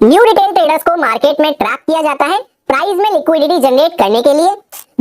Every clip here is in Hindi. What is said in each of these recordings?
न्यू रिटेल ट्रेडर्स को मार्केट में ट्रैप किया जाता है प्राइस में लिक्विडिटी जनरेट करने के लिए,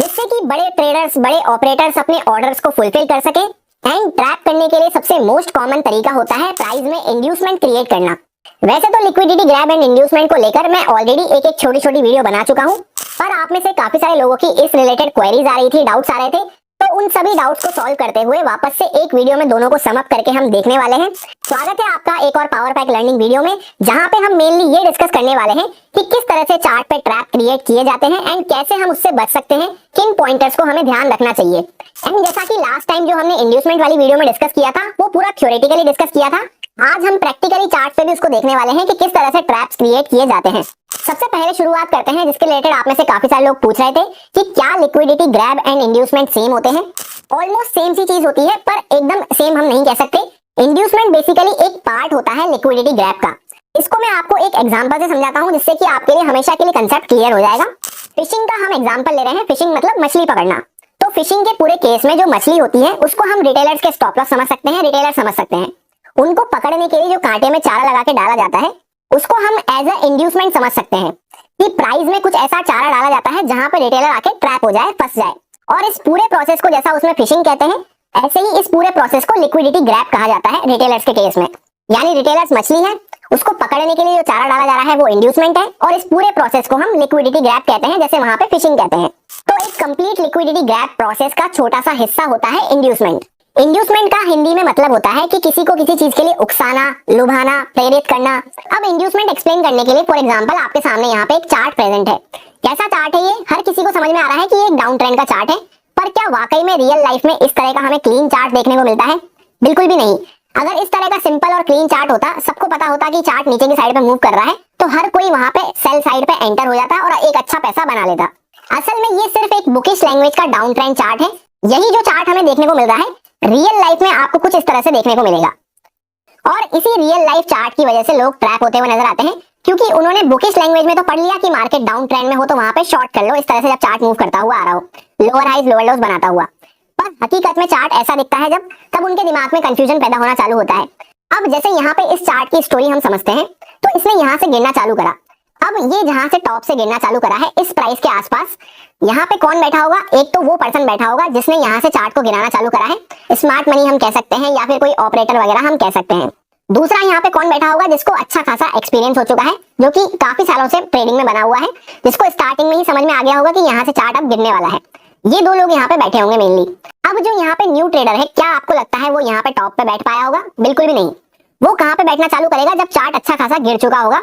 जिससे कि बड़े ट्रेडर्स, बड़े ऑपरेटर्स अपने ऑर्डर्स को फुलफिल कर सके। एंड ट्रैप करने के लिए सबसे मोस्ट कॉमन तरीका होता है प्राइस में इंड्यूसमेंट क्रिएट करना। वैसे तो लिक्विडिटी ग्रैब एंड इंड्यूसमेंट को लेकर मैं ऑलरेडी एक छोटी छोटी वीडियो बना चुका हूं, पर आप में से काफी सारे लोगों की इस रिलेटेड क्वेरीज आ रही थी, डाउट्स आ रहे थे, तो उन सभी डाउट्स को सॉल्व करते हुए वापस से एक वीडियो में दोनों को सम अप करके हम देखने वाले हैं। स्वागत है आपका एक और पावर पैक लर्निंग वीडियो में, जहां पे हम मेनली ये डिस्कस करने वाले हैं कि किस तरह से चार्ट पे ट्रैप क्रिएट किए जाते हैं एंड कैसे हम उससे बच सकते हैं, किन पॉइंटर्स को हमें ध्यान रखना चाहिए। एंड जैसा कि लास्ट टाइम जो हमने इंड्यूसमेंट वाली वीडियो में डिस्कस किया था वो पूरा थ्योरेटिकली डिस्कस किया था, आज हम प्रैक्टिकली चार्ट पे भी उसको देखने वाले हैं कि किस तरह से ट्रैप्स क्रिएट किए जाते हैं। सबसे पहले शुरुआत करते हैं जिसके रिलेटेड आप में से काफी सारे लोग पूछ रहे थे कि क्या liquidity grab and inducement same होते हैं। ऑलमोस्ट सेम सी चीज होती है, पर एकदम सेम हम नहीं कह सकते। इंड्यूसमेंट बेसिकली एक पार्ट होता है लिक्विडिटी ग्रैब का। इसको मैं आपको एक एग्जांपल से समझाता हूं, जिससे कि आपके लिए हमेशा के लिए कंसेप्ट क्लियर हो जाएगा। फिशिंग का हम एग्जांपल ले रहे हैं। फिशिंग मतलब मछली पकड़ना। तो फिशिंग के पूरे केस में जो मछली होती है उसको हम रिटेलर्स के स्टॉप लॉस समझ सकते हैं, रिटेलर समझ सकते हैं। उनको पकड़ने के लिए जो कांटे में चारा लगा के डाला जाता है उसको हम एज अ इंड्यूसमेंट समझ सकते हैं कि प्राइस में कुछ ऐसा चारा डाला जाता है जहां पर रिटेलर आके ट्रैप हो जाए, फंस जाए। और इस पूरे प्रोसेस को जैसा उसमें फिशिंग कहते हैं, ऐसे ही इस पूरे प्रोसेस को लिक्विडिटी ग्रैब कहा जाता है रिटेलर्स के केस में। यानी रिटेलर्स मछली है, उसको पकड़ने के लिए जो चारा डाला जा रहा है वो इंड्यूसमेंट है, और इस पूरे प्रोसेस को हम लिक्विडिटी ग्रैब कहते हैं, जैसे वहां पे फिशिंग कहते हैं। तो एक कंप्लीट लिक्विडिटी ग्रैब प्रोसेस का छोटा सा हिस्सा होता है इंड्यूसमेंट। इंड्यूसमेंट का हिंदी में मतलब होता है कि किसी को किसी चीज के लिए उकसाना, लुभाना, प्रेरित करना। अब इंड्यूसमेंट एक्सप्लेन करने के लिए फॉर एग्जांपल आपके सामने यहाँ पे एक चार्ट प्रेजेंट है। कैसा चार्ट है ये? हर किसी को समझ में आ रहा है कि ये एक डाउन ट्रेंड का चार्ट है, पर क्या वाकई में रियल लाइफ में इस तरह का हमें क्लीन चार्ट देखने को मिलता है? बिल्कुल भी नहीं। अगर इस तरह का सिंपल और क्लीन चार्ट होता, सबको पता होता कि चार्ट नीचे की साइड पे मूव कर रहा है, तो हर कोई वहां पे सेल साइड पे एंटर हो जाता और एक अच्छा पैसा बना लेता। असल में ये सिर्फ एक बुकिश लैंग्वेज का डाउन ट्रेंड चार्ट है। यही जो चार्ट हमें देखने को मिल रहा है, रियल लाइफ में आपको कुछ इस तरह से देखने को मिलेगा। और इसी रियल लाइफ चार्ट की वजह से लोग ट्रैप होते हुए नजर आते हैं, क्योंकि उन्होंने बुकिश लैंग्वेज में तो पढ़ लिया कि मार्केट डाउन ट्रेंड में हो तो वहां पे शॉर्ट कर लो, इस तरह से जब चार्ट मूव करता हुआ आ रहा हो, लोअर हाइज लोअर लोज बनाता हुआ। पर हकीकत में चार्ट ऐसा दिखता है जब तब उनके दिमाग में कंफ्यूजन पैदा होना चालू होता है। अब जैसे यहाँ पे इस चार्ट की स्टोरी हम समझते हैं, तो इसने यहाँ से गिरना चालू करा। अब ये जहां से टॉप से गिरना चालू करा है इस प्राइस के आसपास, यहाँ पे कौन बैठा होगा? एक तो वो पर्सन बैठा होगा जिसने यहाँ से चार्ट को गिराना चालू करा है, स्मार्ट मनी हम कह सकते हैं, या फिर कोई ऑपरेटर वगैरह हम कह सकते हैं। दूसरा यहाँ पे कौन बैठा होगा? जिसको अच्छा खासा एक्सपीरियंस हो चुका है, जो कि काफी सालों से ट्रेडिंग में बना हुआ है, जिसको स्टार्टिंग में ही समझ में आ गया होगा कि यहाँ से चार्ट अब गिरने वाला है। ये दो लोग यहाँ पे बैठे होंगे मेनली। अब जो यहाँ पे न्यू ट्रेडर है, क्या आपको लगता है वो यहाँ पे टॉप पे बैठ पाया होगा? बिल्कुल भी नहीं। वो कहां पे बैठना चालू करेगा? जब चार्ट अच्छा खासा गिर चुका होगा,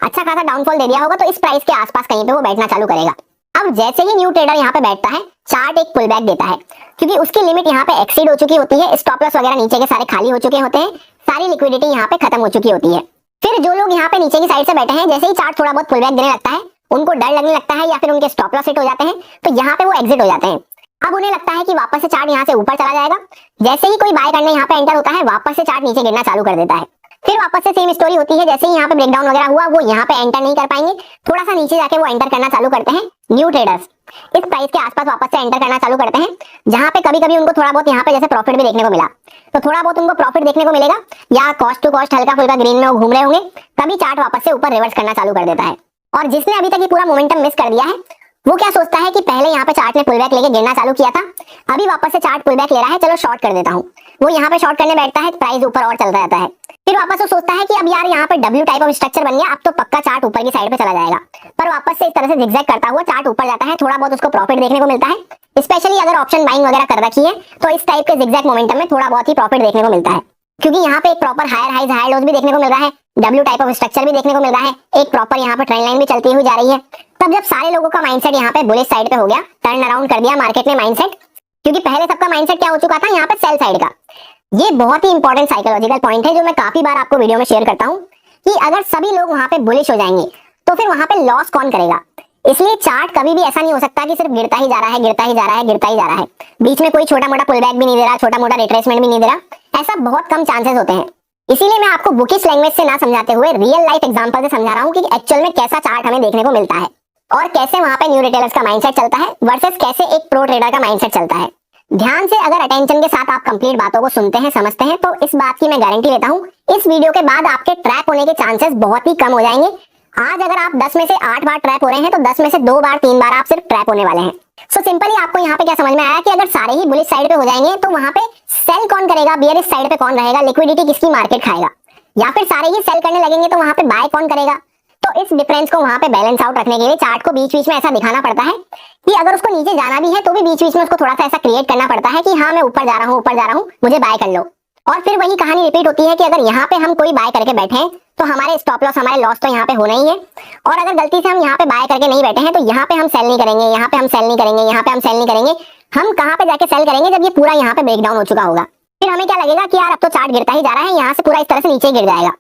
अच्छा खासा डाउनफॉल दे दिया होगा, तो इस प्राइस के आसपास कहीं पे वो बैठना चालू करेगा। अब जैसे ही न्यू ट्रेडर यहाँ पे बैठता है, चार्ट एक पुल बैक देता है, क्योंकि उसकी लिमिट यहाँ पे एक्सीड हो चुकी होती है, स्टॉप लॉस वगैरह नीचे के सारे खाली हो चुके होते हैं, सारी लिक्विडिटी यहाँ पे खत्म हो चुकी होती है। फिर जो लोग यहाँ पे नीचे की साइड से बैठे हैं, जैसे ही चार्ट थोड़ा बहुत पुल बैक देने लगता है, उनको डर लगने लगता है या फिर उनके स्टॉप लॉस हिट हो जाते हैं, तो यहाँ पे वो एग्जिट हो जाते हैं। अब उन्हें लगता है कि वापस से चार्ट यहाँ से ऊपर चला जाएगा। जैसे ही कोई बाय करने यहाँ पे एंटर होता है, वापस से चार्ट नीचे गिरना चालू कर देता है। फिर वापस से सेम स्टोरी होती है। जैसे ही यहाँ पे ब्रेकडाउन वगैरह हुआ, वो यहाँ पे एंटर नहीं कर पाएंगे, थोड़ा सा नीचे जाके वो एंटर करना चालू करते हैं। न्यू ट्रेडर्स इस प्राइस के आसपास वापस से एंटर करना चालू करते हैं, जहां पे कभी कभी उनको थोड़ा बहुत यहाँ पे जैसे प्रॉफिट भी देखने को मिला, तो थोड़ा बहुत उनको प्रॉफिट देखने को मिलेगा, या कॉस्ट टू कॉस्ट हल्का फुल्का ग्रीन में वो घूम रहे होंगे। तभी चार्ट वापस से ऊपर रिवर्स करना चालू कर देता है। और जिसने अभी तक ये पूरा मोमेंटम मिस कर दिया है, वो क्या सोचता है कि पहले यहाँ पे चार्ट ने पुल बैक लेके गिरना चालू किया था, अभी वापस से चार्ट पुल बैक ले रहा है, चलो शॉर्ट कर देता हूँ। वो यहाँ पे शॉर्ट करने बैठता है, प्राइस ऊपर और चलता रहता है। फिर वापस वो सोचता है कि अब यार यहाँ पे डब्ल्यू टाइप ऑफ स्ट्रक्चर बन गया, अब तो पक्का चार्ट ऊपर की साइड पे चला जाएगा। पर वापस से इस तरह से जिगजैग करता हुआ चार्ट ऊपर जाता है, थोड़ा बहुत उसको प्रॉफिट देखने को मिलता है। स्पेशली अगर ऑप्शन बाइंग वगैरह कर रखी है, तो इस टाइप के जिगजैग मोमेंटम में थोड़ा बहुत ही प्रॉफिट देखने को मिलता है, क्योंकि यहाँ पे एक proper higher highs higher lows भी देखने को मिल रहा है, डब्ल्यू टाइप ऑफ स्ट्रक्चर भी देखने को मिल रहा है, एक प्रॉपर यहाँ पे ट्रेंड लाइन भी चलती हुई जा रही है। तब जब सारे लोगों का माइंडसेट यहाँ पे बुलिश साइड पे हो गया, टर्न अराउंड कर दिया मार्केट ने माइंडसेट, क्योंकि पहले सबका माइंडसेट क्या हो चुका था यहाँ पे सेल साइड का। ये बहुत ही इंपॉर्टेंट साइकोलॉजिकल पॉइंट है, जो मैं काफी बार आपको वीडियो में शेयर करता हूँ, कि अगर सभी लोग वहां पे बुलिश हो जाएंगे तो फिर वहां पे लॉस कौन करेगा। इसलिए चार्ट कभी भी ऐसा नहीं हो सकता कि सिर्फ गिरता ही जा रहा है, गिरता ही जा रहा है, गिरता ही जा रहा है, बीच में कोई छोटा मोटा पुल बैक भी नहीं दे रहा, छोटा मोटा रिट्रेसमेंट भी नहीं दे रहा। ऐसा बहुत कम चांसेस होते हैं। इसीलिए मैं आपको बुकिश लैंग्वेज से ना समझाते हुए रियल लाइफ एग्जांपल से समझा रहा हूँ कि एक्चुअल में कैसा चार्ट हमें देखने को मिलता है, और कैसे वहां पे न्यू रिटेलर्स का माइंडसेट चलता है वर्सेस कैसे एक प्रो ट्रेडर का माइंडसेट चलता है। ध्यान से अगर अटेंशन के साथ आप कंप्लीट बातों को सुनते हैं, समझते हैं, तो इस बात की मैं गारंटी लेता हूँ, इस वीडियो के बाद आपके ट्रैप होने के चांसेस बहुत ही कम हो जाएंगे। आज अगर आप 10 में से 8 बार ट्रैप हो रहे हैं तो 10 में से 2 बार 3 बार आप सिर्फ ट्रैप होने वाले हैं। सो सिंपली आपको यहाँ पे क्या समझ में आया कि अगर सारे ही बुलिश साइड पे हो जाएंगे तो वहां पे सेल कौन करेगा, बियरिश साइड पे कौन रहेगा, लिक्विडिटी किसकी मार्केट खाएगा, या फिर सारे ही सेल करने लगेंगे तो वहां पे बाय कौन करेगा। तो इस डिफरेंस को वहां पे बैलेंस आउट रखने के लिए चार्ट को बीच बीच में ऐसा दिखाना पड़ता है कि अगर उसको नीचे जाना भी है तो भी बीच बीच में उसको थोड़ा सा ऐसा क्रिएट करना पड़ता है कि हाँ मैं ऊपर जा रहा हूँ, ऊपर जा रहा हूँ, मुझे बाय कर लो। और फिर वही कहानी रिपीट होती है कि अगर यहाँ पे हम कोई बाय करके बैठे हैं तो हमारे स्टॉप लॉस, हमारे लॉस तो यहाँ पे होना ही है। और अगर गलती से हम यहाँ पे बाय करके नहीं बैठे हैं तो यहाँ पे हम सेल नहीं करेंगे, यहाँ पे हम सेल नहीं करेंगे, यहाँ पे हम सेल नहीं करेंगे। हम कहाँ पे जाके सेल करेंगे, जब ये पूरा यहाँ पे ब्रेकडाउन हो चुका होगा। फिर हमें क्या लगेगा कि यार अब तो चार्ट गिरता ही जा रहा है, यहाँ से पूरा इस तरह से नीचे गिर जाएगा।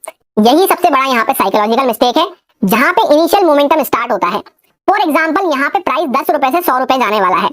यही सबसे बड़ा यहाँ पे साइकोलॉजिकल मिस्टेक है, जहाँ पे इनिशियल मोमेंटम स्टार्ट होता है। फॉर एग्जाम्पल यहाँ पे प्राइस 10 रुपए से 100 रुपए जाने वाला है।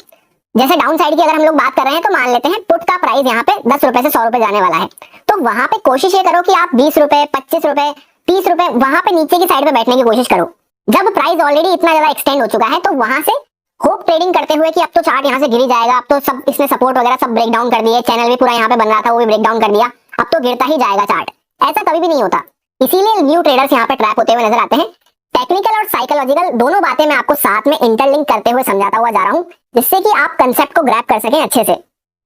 जैसे डाउन साइड की अगर हम लोग बात कर रहे हैं तो मान लेते हैं पुट का प्राइस यहाँ पे 10 रुपए से 100 रुपए जाने वाला है। तो वहां पे कोशिश ये करो कि आप 20 रुपए, 25 रुपए, 30 रुपए वहां पे नीचे की साइड पे बैठने की कोशिश करो। जब प्राइस ऑलरेडी इतना ज्यादा एक्सटेंड हो चुका है तो वहां से होप ट्रेडिंग करते हुए कि अब तो चार्ट यहाँ से गिर ही जाएगा, अब तो सब इसने सपोर्ट वगैरह सब ब्रेक डाउन कर दिए, चैनल भी पूरा यहाँ पे बन रहा था वो भी ब्रेक डाउन कर दिया, अब तो गिरता ही जाएगा चार्ट। ऐसा कभी भी नहीं होता। इसीलिए न्यू ट्रेडर्स यहाँ पे ट्रैप होते हुए नजर आते हैं। टेक्निकल और साइकोलॉजिकल दोनों बातें मैं आपको साथ में इंटरलिंक करते हुए समझाता हुआ जा रहा हूँ, जिससे कि आप कंसेप्ट को ग्रैब कर सकें अच्छे से।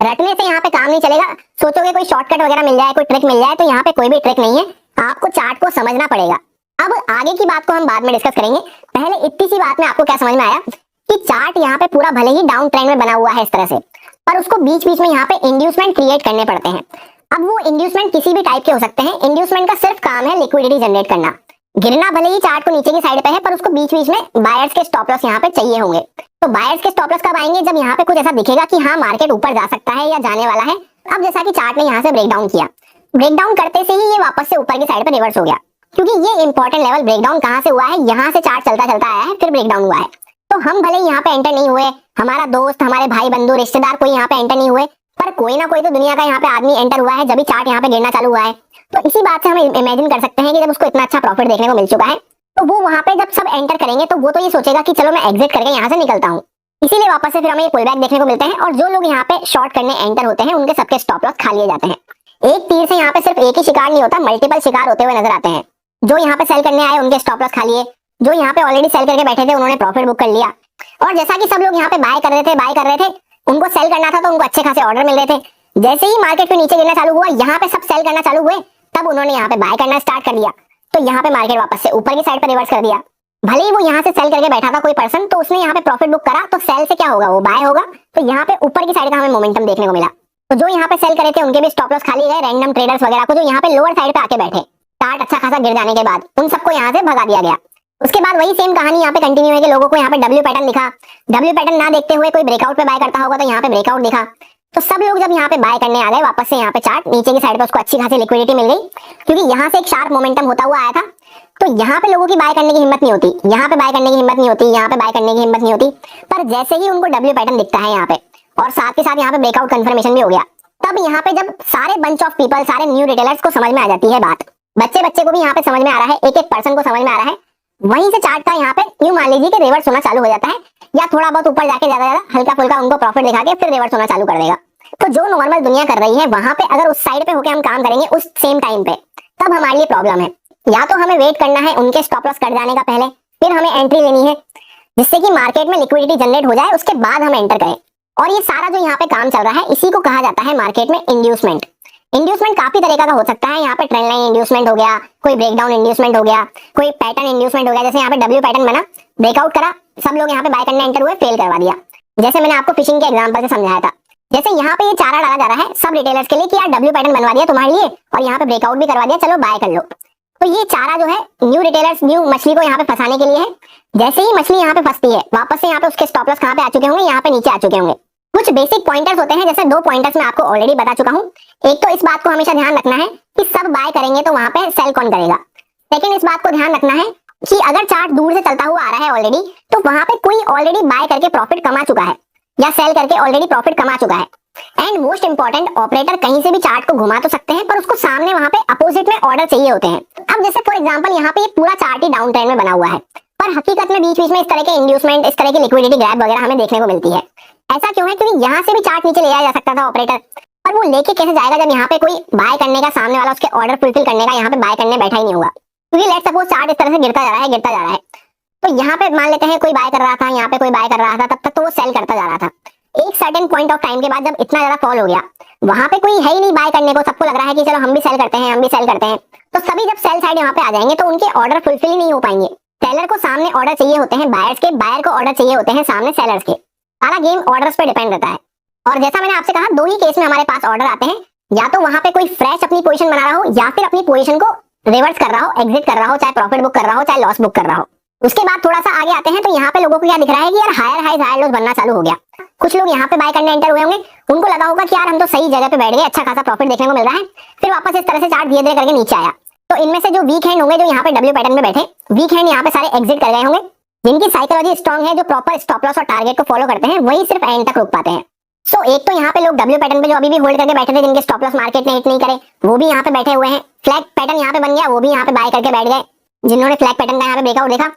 रटने से यहाँ पे काम नहीं चलेगा। सोचोगे कोई शॉर्टकट वगैरह मिल जाए, कोई ट्रिक मिल जाए, तो यहाँ पे कोई भी ट्रिक नहीं है। आपको चार्ट को समझना पड़ेगा। अब आगे की बात को हम बाद में डिस्कस करेंगे। पहले इतनी सी बात में आपको क्या समझ में आया कि चार्ट यहाँ पे पूरा भले ही डाउन ट्रेंड में बना हुआ है इस तरह से, पर उसको बीच बीच में यहाँ पे इंड्यूसमेंट क्रिएट करने पड़ते हैं। अब वो इंड्यूसमेंट किसी भी टाइप के हो सकते हैं। इंड्यूसमेंट का सिर्फ काम है लिक्विडिटी जनरेट करना। गिरना भले ही चार्ट को नीचे की साइड पे है, पर उसको बीच बीच में बायर्स के स्टॉप लॉस यहाँ पे चाहिए होंगे। तो बायर्स के स्टॉप लॉस कब आएंगे, जब यहाँ पे कुछ ऐसा दिखेगा कि हाँ मार्केट ऊपर जा सकता है या जाने वाला है। अब जैसा कि चार्ट ने यहाँ से ब्रेकडाउन किया, ब्रेकडाउन करते से ही ये वापस से ऊपर की साइड पे रिवर्स हो गया, क्योंकि ये इंपॉर्टेंट लेवल ब्रेकडाउन कहाँ से हुआ है, यहाँ से चार्ट चलता चलता आया है, फिर ब्रेकडाउन हुआ है। तो हम भले यहाँ पे एंटर नहीं हुए, हमारा दोस्त, हमारे भाई बंधु, रिश्तेदार कोई यहाँ पे एंटर नहीं हुए, पर कोई ना कोई तो दुनिया का यहाँ पे आदमी एंटर हुआ है जब भी चार्ट यहाँ पे गिरना चालू हुआ है। तो इसी बात से हम इमेजिन कर सकते हैं कि जब उसको इतना अच्छा प्रॉफिट देखने को मिल चुका है तो वो वहां पे जब सब एंटर करेंगे तो वो तो ये सोचेगा कि चलो मैं एग्जिट करके यहाँ से निकलता हूँ। इसीलिए वापस से फिर हमें ये पुल बैक देखने को मिलते हैं, और जो लोग यहाँ पे शॉर्ट करने एंटर होते हैं उनके सबके स्टॉप लॉस खा लिए जाते हैं। एक तीर से यहाँ पे सिर्फ एक ही शिकार नहीं होता, मल्टीपल शिकार होते हुए नजर आते हैं। जो यहाँ पे सेल करने आए उनके स्टॉप लॉस खा लिए, जो यहाँ पे ऑलरेडी सेल करके बैठे थे उन्होंने प्रॉफिट बुक कर लिया। और जैसा कि सब लोग यहाँ पे बाय कर रहे थे, उनको सेल करना था तो उनको अच्छे खासे ऑर्डर मिल रहे थे। जैसे ही मार्केट पे नीचे गिरना चालू हुआ, यहाँ पे सब सेल करना चालू हुए, तब उन्होंने यहाँ पे बाय करना स्टार्ट कर दिया। तो यहाँ पे मार्केट वापस से ऊपर की साइड पे रिवर्स कर दिया। भले ही वो यहाँ से सेल करके बैठा था कोई पर्सन, तो उसने यहाँ पे प्रॉफिट बुक करा, तो सेल से क्या होगा, वो बाय होगा। तो यहाँ पे ऊपर की साइड का हमें मोमेंटम देखने को मिला। तो जो यहाँ पे सेल करे थे उनके भी स्टॉप लॉस खाली गए। रैंडम ट्रेडर्स वगैरह को जो यहाँ पे लोअर साइड पे आके बैठे, चार्ट अच्छा खासा गिर जाने के बाद उन सबको यहाँ से भगा दिया गया। उसके बाद वही सेम कहानी यहाँ पे कंटिन्यू है कि लोगों को यहाँ पे डब्ल्यू पैटर्न दिखा, डब्ल्यू पैटर्न ना देखते हुए कोई ब्रेकआउट पे बाय करता होगा तो यहाँ पे ब्रेकआउट दिखा। तो सब लोग जब यहाँ पे बाय करने आ गए, वापस से यहाँ पे चार्ट नीचे की साइड पे उसको अच्छी खासी लिक्विडिटी मिल गई, क्योंकि यहाँ से एक शार्प मोमेंटम होता हुआ आया था। तो यहाँ पे लोगों की बाय करने की हिम्मत नहीं होती, यहाँ पे बाय करने की हिम्मत नहीं होती, यहाँ पे बाय करने की हिम्मत नहीं होती। पर जैसे ही उनको डब्ल्यू पैटर्न दिखता है यहाँ पे, और साथ के साथ यहाँ पे ब्रेकआउट कंफर्मेशन भी हो गया, तब यहाँ पे जब सारे बंच ऑफ पीपल, सारे न्यू रिटेलर्स को समझ में आ जाती है बात, बच्चे बच्चे को भी यहाँ पे समझ में आ रहा है, एक एक पर्सन को समझ में आ रहा है, वहीं से चार्ट का यहाँ पे यूं मान लीजिए कि रिवर्स होना चालू हो जाता है, या थोड़ा बहुत ऊपर जाके ज्यादा हल्का फुल्का उनको प्रॉफिट दिखा के फिर रिवर्स होना चालू कर देगा। तो जो नॉर्मल दुनिया कर रही है, वहां पे अगर उस साइड पे होके हम काम करेंगे उस सेम टाइम पे, तब हमारे लिए प्रॉब्लम है। या तो हमें वेट करना है उनके स्टॉप लॉस कट जाने का पहले, फिर हमें एंट्री लेनी है जिससे कि मार्केट में लिक्विडिटी जनरेट हो जाए, उसके बाद हम एंटर करें। और ये सारा जो यहाँ पे काम चल रहा है, इसी को कहा जाता है मार्केट में इंड्यूसमेंट। इंड्यूसमेंट काफी तरीका का हो सकता है। यहाँ पे ट्रेंड लाइन इंड्यूसमेंट हो गया, कोई ब्रेकडाउन इंड्यूसमेंट हो गया, कोई पैटर्न इंड्यूसमेंट हो गया। जैसे यहाँ पे डब्ल्यू पैटर्न बना, ब्रेकआउट करा, सब लोग यहाँ पे बाय करने एंटर हुए, फेल करवा दिया। जैसे मैंने आपको फिशिंग के एग्जांपल से समझाया था। जैसे यहाँ पे ये चारा डाला जा रहा है सब रिटेलर्स के लिए कि यार डब्ल्यू पैटर्न बनवा दिया तुम्हारे लिए, और यहाँ पे ब्रेकआउट भी करवा दिया, चलो बाय कर लो। तो ये चारा जो है न्यू रिटेलर्स, न्यू मछली को यहाँ पे फंसाने के लिए है। जैसे ही मछली यहाँ पे फंसती है, वापस से यहाँ पे उसके स्टॉप लॉस कहाँ पे आ चुके होंगे, यहाँ पे नीचे आ चुके होंगे। कुछ बेसिक पॉइंटर्स होते हैं, जैसे 2 पॉइंटर्स मैं आपको ऑलरेडी बता चुका हूँ। एक तो इस बात को हमेशा ध्यान रखना है कि सब बाय करेंगे तो वहां पे सेल कौन करेगा। सेकंड, इस बात को ध्यान रखना है कि अगर चार्ट दूर से चलता हुआ आ रहा है ऑलरेडी, तो वहां पे कोई ऑलरेडी बाय करके प्रॉफिट कमा चुका है या सेल करके ऑलरेडी प्रॉफिट कमा चुका है। एंड मोस्ट इंपॉर्टेंट, ऑपरेटर कहीं से भी चार्ट को घुमा तो सकते हैं, पर उसको सामने वहां पे अपोजिट में ऑर्डर चाहिए होते हैं। अब जैसे फॉर एग्जांपल यहाँ पे ये पूरा चार्ट ही डाउन ट्रेंड में बना हुआ है, पर हकीकत में बीच बीच में इस तरह के इंड्यूसमेंट, इस तरह की लिक्विडिटी ग्रैब वगैरह हमें देखने को मिलती है। ऐसा क्यों है? क्योंकि यहाँ से भी चार्ट नीचे ले आया जा सकता था ऑपरेटर, पर वो लेके कैसे जाएगा जब यहाँ पे कोई बाय करने का, सामने वाला उसके ऑर्डर फुलफिल करने का यहाँ पे बाय करने बैठा ही नहीं होगा। क्योंकि लेट्स सपोज चार्ट इस तरह से गिरता जा रहा है, गिरता जा रहा है, तो यहाँ पे मान लेते हैं कोई बाय कर रहा था, यहाँ पे कोई बाय कर रहा था, तब तक तो वो सेल करता जा रहा था। एक सर्टेन पॉइंट ऑफ टाइम के बाद जब इतना ज्यादा फॉल हो गया, वहां पे कोई है ही नहीं बाय करने को, सबको लग रहा है कि चलो हम भी सेल करते हैं, हम भी सेल करते हैं, तो सभी जब सेल साइड यहाँ पे आ जाएंगे तो उनके ऑर्डर फुलफिल ही नहीं हो पाएंगे। सेलर को सामने ऑर्डर चाहिए होते हैं बायर्स के, बायर को ऑर्डर चाहिए होते हैं सामने सेलर्स के। सारा गेम ऑर्डर्स पे डिपेंड रहता है। और जैसा मैंने आपसे कहा, दो ही केस में हमारे पास ऑर्डर आते हैं, या तो वहां पे कोई फ्रेश अपनी पोजीशन बना रहा हो, या फिर अपनी पोजीशन को रिवर्स कर रहा हो, एग्जिट कर रहा हो, चाहे प्रॉफिट बुक कर रहा हो, चाहे लॉस बुक कर रहा हो। उसके बाद थोड़ा सा आगे आते हैं तो यहाँ पे लोगों को क्या दिख रहा है कि यार हायर हाई हायर लॉस बनना चालू हो गया। कुछ लोग यहाँ पे बाय करने एंटर हुए होंगे, उनको लगा होगा कि यार हम तो सही जगह पे बैठ गए, अच्छा खासा प्रॉफिट देखने को मिल रहा है। फिर वापस इस तरह से चार्ट धीरे धीरे करके नीचे आया, तो इनमें से जो वीक हैंड होंगे, जो यहाँ पे डब्ल्यू पैटर्न में बैठे, वीक हैंड यहाँ पे सारे एग्जिट कर गए होंगे। जिनकी साइकोलॉजी स्ट्रांग है, जो प्रॉपर स्टॉप लॉस और टारगेट को फॉलो करते हैं, वही सिर्फ एंड तक रुक पाते हैं। सो एक तो यहाँ पे लोग डब्ल्यू पैटर्न पे जो अभी भी होल्ड करके बैठे थे, जिनके स्टॉप लॉस मार्केट ने हिट नहीं करे, वो भी यहाँ पे बैठे हुए हैं। फ्लैग पैटर्न यहाँ पे बन गया, वो भी यहाँ पे बाय करके बैठ गए, जिन्होंने फ्लैग पैटर्न का यहाँ पे ब्रेकआउट देखा।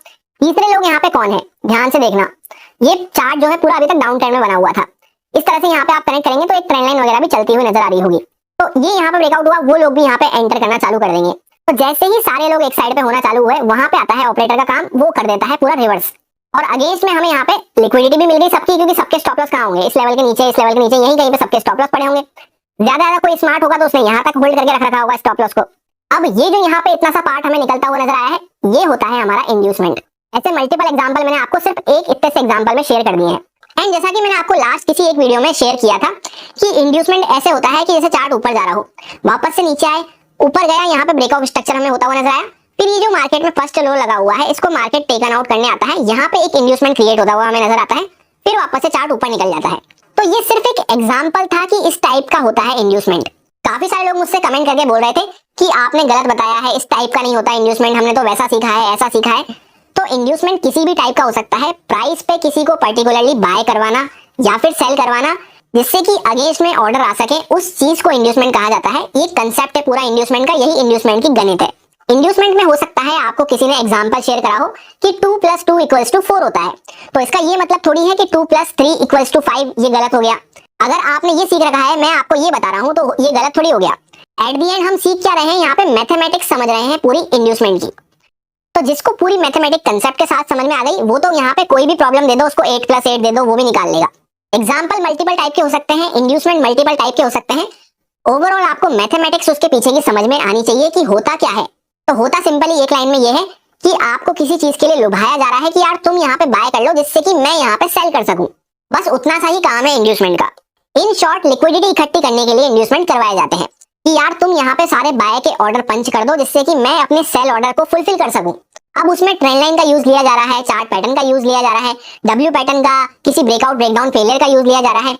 तीसरे लोग यहाँ पे कौन है, ध्यान से देखना, ये चार्ट जो है पूरा अभी तक डाउन ट्रेंड में बना हुआ था। इस तरह से यहाँ पे आप कनेक्ट करेंगे तो एक ट्रेंड लाइन वगैरह भी चलती हुई नजर आ रही होगी। तो ये यहाँ पे ब्रेकआउट हुआ, वो लोग भी यहाँ पे एंटर करना चालू कर देंगे। तो जैसे ही सारे लोग एक साइड पे होना चालू हुए, वहां पे आता है ऑपरेटर का काम, वो कर देता है पूरा रिवर्स। और अगेंस्ट में हमें यहाँ पे लिक्विडिटी भी मिल गई सबकी, क्योंकि सबके स्टॉप लॉस कहाँ होंगे, इस लेवल के नीचे, इस लेवल के नीचे, यहीं कहीं पे सबके स्टॉप लॉस पड़े होंगे। ज्यादा कोई स्मार्ट होगा तो उसने यहाँ तक होल्ड करके रख रखा होगा स्टॉप लॉस को। अब ये जो यहाँ पे इतना सा पार्ट हमें निकलता हुआ नजर आया है, ये होता है हमारा इंड्यूसमेंट। ऐसे मल्टीपल एग्जांपल मैंने आपको सिर्फ एक इतने से एग्जांपल में शेयर कर दिए हैं। एंड जैसा कि मैंने आपको लास्ट किसी एक वीडियो में शेयर किया था कि इंड्यूसमेंट ऐसे होता है कि जैसे चार्ट ऊपर जा रहा हो, वापस से नीचे आए, ऊपर गया, यहाँ पे ब्रेकआउट स्ट्रक्चर हमें होता हुआ नजर आया, फिर ये जो मार्केट में फर्स्ट लो लगा हुआ है, इसको मार्केट टेकन आउट करने आता है, यहाँ पे एक इंड्यूसमेंट क्रिएट होता हुआ हमें नजर आता है, फिर वापस से चार्ट ऊपर निकल जाता है। तो ये सिर्फ एक एग्जांपल था कि इस टाइप का होता है इंड्यूसमेंट। काफी सारे लोग मुझसे कमेंट करके बोल रहे थे कि आपने गलत बताया है, इस टाइप का नहीं होता इंड्यूसमेंट, हमने तो वैसा सीखा है, ऐसा सीखा है। तो इंड्यूसमेंट किसी भी टाइप का हो सकता है, प्राइस पे किसी को पर्टिकुलरली बाय करवाना या फिर सेल करवाना, जिससे कि अगेंस्ट में ऑर्डर आ सके, उस चीज को इंड्यूसमेंट कहा जाता है। ये कंसेप्ट है पूरा इंड्यूसमेंट का, यही इंड्यूसमेंट की गणित है। इंड्यूसमेंट में हो सकता है आपको किसी ने एग्जांपल शेयर करा हो कि 2 + 2 = 4 होता है, तो इसका ये मतलब थोड़ी है कि 2 + 3 = 5, ये गलत हो गया। अगर आपने ये सीख रखा है, मैं आपको ये बता रहा हूं, तो ये गलत थोड़ी हो गया। एट दी एंड हम सीख क्या रहे हैं, यहाँ पे मैथमेटिक्स समझ रहे हैं पूरी इंड्यूसमेंट की। तो जिसको पूरी मैथमेटिक कंसेप्ट के साथ समझ में आ गई, वो तो यहाँ पे कोई भी प्रॉब्लम दे दो उसको, 8 + 8 दे दो, वो भी निकाल लेगा। एग्जाम्पल मल्टीपल टाइप के हो सकते हैं, इंड्यूसमेंट मल्टीपल टाइप के हो सकते हैं। ओवरऑल आपको मैथमेटिक्स उसके पीछे की समझ में आनी चाहिए कि होता क्या है। तो होता सिंपली एक लाइन में ये है कि आपको किसी चीज के लिए लुभाया जा रहा है कि यार तुम यहाँ पे बाय कर लो, जिससे कि मैं यहाँ पे सेल कर सकूं। बस उतना सा ही काम है इंड्यूसमेंट का। इन शॉर्ट लिक्विडिटी इकट्ठी करने के लिए इंड्यूसमेंट करवाए जाते हैं कि यार तुम यहाँ पे सारे बाय के ऑर्डर पंच कर दो, जिससे कि मैं अपने सेल ऑर्डर को फुलफिल कर सकूं। अब उसमें ट्रेंड लाइन का यूज लिया जा रहा है, चार्ट पैटर्न का यूज लिया जा रहा है, डब्ल्यू पैटर्न का, किसी ब्रेकआउट ब्रेकडाउन फेलियर का यूज लिया जा रहा है,